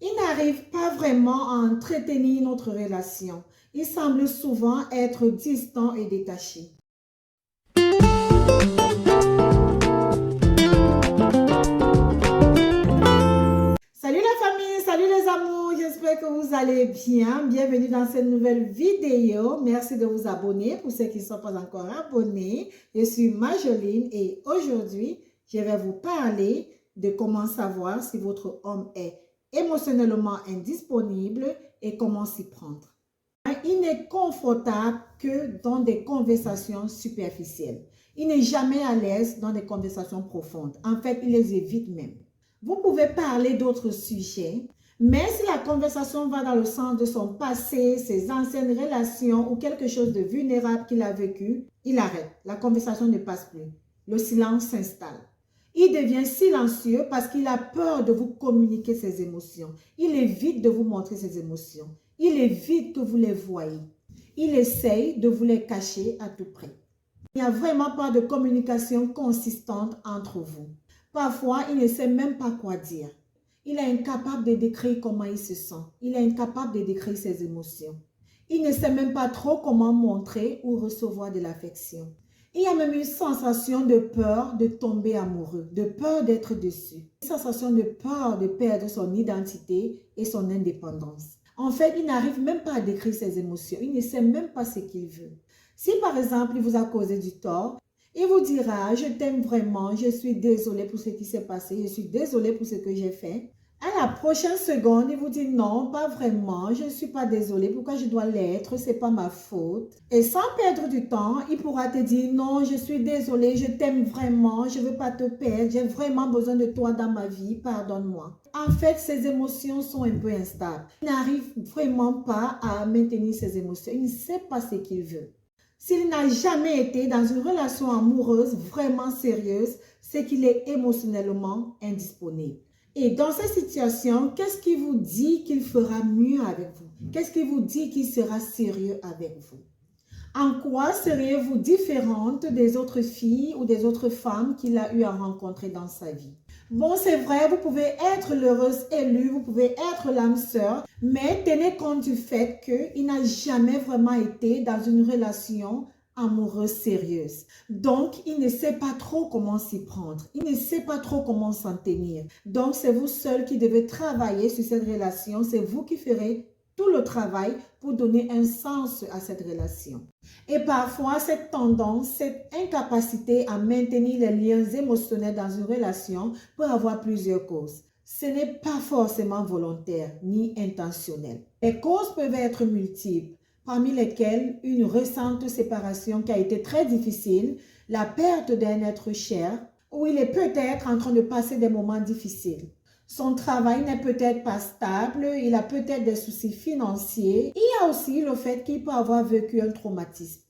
Il n'arrive pas vraiment à entretenir notre relation. Il semble souvent être distant et détaché. Salut la famille, salut les amours, j'espère que vous allez bien. Bienvenue dans cette nouvelle vidéo. Merci de vous abonner pour ceux qui ne sont pas encore abonnés. Je suis Marjoline et aujourd'hui, je vais vous parler de comment savoir si votre homme est émotionnellement indisponible et comment s'y prendre. Il n'est confortable que dans des conversations superficielles. Il n'est jamais à l'aise dans des conversations profondes. En fait, il les évite même. Vous pouvez parler d'autres sujets, mais si la conversation va dans le sens de son passé, ses anciennes relations ou quelque chose de vulnérable qu'il a vécu, il arrête. La conversation ne passe plus. Le silence s'installe. Il devient silencieux parce qu'il a peur de vous communiquer ses émotions. Il évite de vous montrer ses émotions. Il évite que vous les voyez. Il essaye de vous les cacher à tout prix. Il n'y a vraiment pas de communication consistante entre vous. Parfois, il ne sait même pas quoi dire. Il est incapable de décrire comment il se sent. Il est incapable de décrire ses émotions. Il ne sait même pas trop comment montrer ou recevoir de l'affection. Il y a même une sensation de peur de tomber amoureux, de peur d'être déçu. Une sensation de peur de perdre son identité et son indépendance. En fait, il n'arrive même pas à décrire ses émotions. Il ne sait même pas ce qu'il veut. Si par exemple, il vous a causé du tort, il vous dira, je t'aime vraiment, je suis désolé pour ce qui s'est passé, je suis désolé pour ce que j'ai fait. À la prochaine seconde, il vous dit non, pas vraiment, je ne suis pas désolé, pourquoi je dois l'être, ce n'est pas ma faute. Et sans perdre du temps, il pourra te dire non, je suis désolé, je t'aime vraiment, je ne veux pas te perdre, j'ai vraiment besoin de toi dans ma vie, pardonne-moi. En fait, ses émotions sont un peu instables. Il n'arrive vraiment pas à maintenir ses émotions, il ne sait pas ce qu'il veut. S'il n'a jamais été dans une relation amoureuse vraiment sérieuse, c'est qu'il est émotionnellement indisponible. Et dans cette situation, qu'est-ce qui vous dit qu'il fera mieux avec vous? Qu'est-ce qui vous dit qu'il sera sérieux avec vous? En quoi seriez-vous différente des autres filles ou des autres femmes qu'il a eu à rencontrer dans sa vie? Bon, c'est vrai, vous pouvez être l'heureuse élue, vous pouvez être l'âme sœur, mais tenez compte du fait qu'il n'a jamais vraiment été dans une relation amoureuse sérieuse. Donc, il ne sait pas trop comment s'y prendre. Il ne sait pas trop comment s'en tenir. Donc, c'est vous seul qui devez travailler sur cette relation. C'est vous qui ferez tout le travail pour donner un sens à cette relation. Et parfois, cette tendance, cette incapacité à maintenir les liens émotionnels dans une relation peut avoir plusieurs causes. Ce n'est pas forcément volontaire ni intentionnel. Les causes peuvent être multiples, parmi lesquelles une récente séparation qui a été très difficile, la perte d'un être cher, ou il est peut-être en train de passer des moments difficiles. Son travail n'est peut-être pas stable, il a peut-être des soucis financiers. Il y a aussi le fait qu'il peut avoir vécu un traumatisme.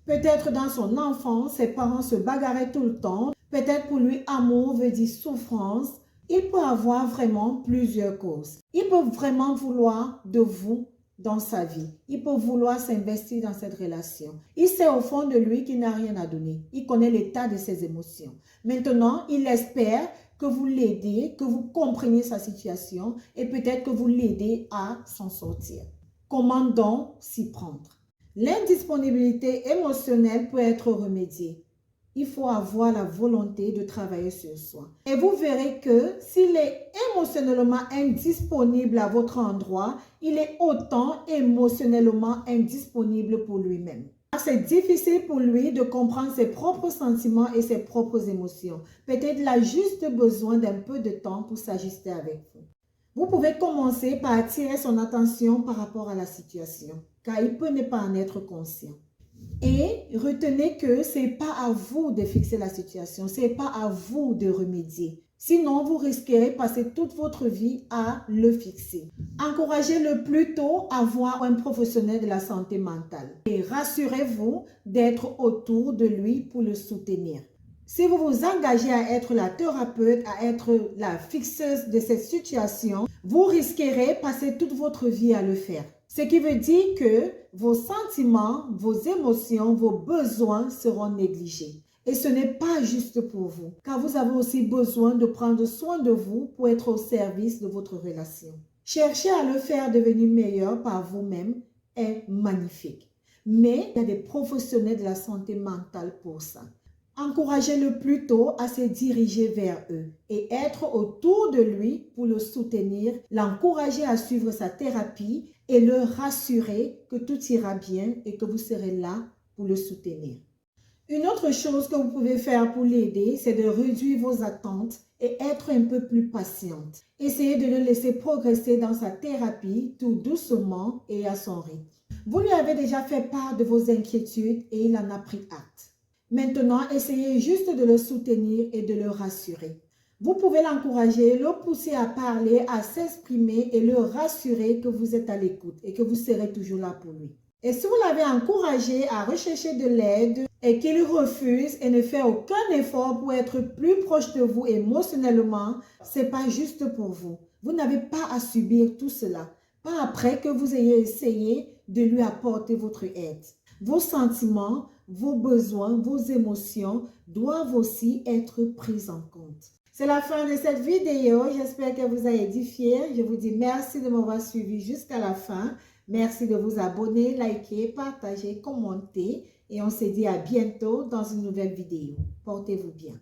Peut-être dans son enfance, ses parents se bagarraient tout le temps. Peut-être pour lui, amour veut dire souffrance. Il peut avoir vraiment plusieurs causes. Il peut vraiment vouloir de vous dans sa vie. Il peut vouloir s'investir dans cette relation. Il sait au fond de lui qu'il n'a rien à donner. Il connaît l'état de ses émotions. Maintenant, il espère que vous l'aidez, que vous compreniez sa situation et peut-être que vous l'aidez à s'en sortir. Comment donc s'y prendre? L'indisponibilité émotionnelle peut être remédiée. Il faut avoir la volonté de travailler sur soi. Et vous verrez que s'il est émotionnellement indisponible à votre endroit, il est autant émotionnellement indisponible pour lui-même. C'est difficile pour lui de comprendre ses propres sentiments et ses propres émotions. Peut-être il a juste besoin d'un peu de temps pour s'ajuster avec vous. Vous pouvez commencer par attirer son attention par rapport à la situation, car il peut ne pas en être conscient. Et retenez que ce n'est pas à vous de fixer la situation, ce n'est pas à vous de remédier. Sinon, vous risquerez de passer toute votre vie à le fixer. Encouragez-le plutôt à voir un professionnel de la santé mentale. Et rassurez-vous d'être autour de lui pour le soutenir. Si vous vous engagez à être la thérapeute, à être la fixeuse de cette situation, vous risquerez de passer toute votre vie à le faire. Ce qui veut dire que vos sentiments, vos émotions, vos besoins seront négligés. Et ce n'est pas juste pour vous, car vous avez aussi besoin de prendre soin de vous pour être au service de votre relation. Chercher à le faire devenir meilleur par vous-même est magnifique. Mais il y a des professionnels de la santé mentale pour ça. Encouragez-le plutôt à se diriger vers eux et être autour de lui pour le soutenir, l'encourager à suivre sa thérapie et le rassurer que tout ira bien et que vous serez là pour le soutenir. Une autre chose que vous pouvez faire pour l'aider, c'est de réduire vos attentes et être un peu plus patiente. Essayez de le laisser progresser dans sa thérapie tout doucement et à son rythme. Vous lui avez déjà fait part de vos inquiétudes et il en a pris acte. Maintenant, essayez juste de le soutenir et de le rassurer. Vous pouvez l'encourager, le pousser à parler, à s'exprimer et le rassurer que vous êtes à l'écoute et que vous serez toujours là pour lui. Et si vous l'avez encouragé à rechercher de l'aide et qu'il refuse et ne fait aucun effort pour être plus proche de vous émotionnellement, ce n'est pas juste pour vous. Vous n'avez pas à subir tout cela. Pas après que vous ayez essayé de lui apporter votre aide. Vos sentiments, vos besoins, vos émotions doivent aussi être pris en compte. C'est la fin de cette vidéo. J'espère qu'elle vous a édifié. Je vous dis merci de m'avoir suivi jusqu'à la fin. Merci de vous abonner, liker, partager, commenter. Et on se dit à bientôt dans une nouvelle vidéo. Portez-vous bien.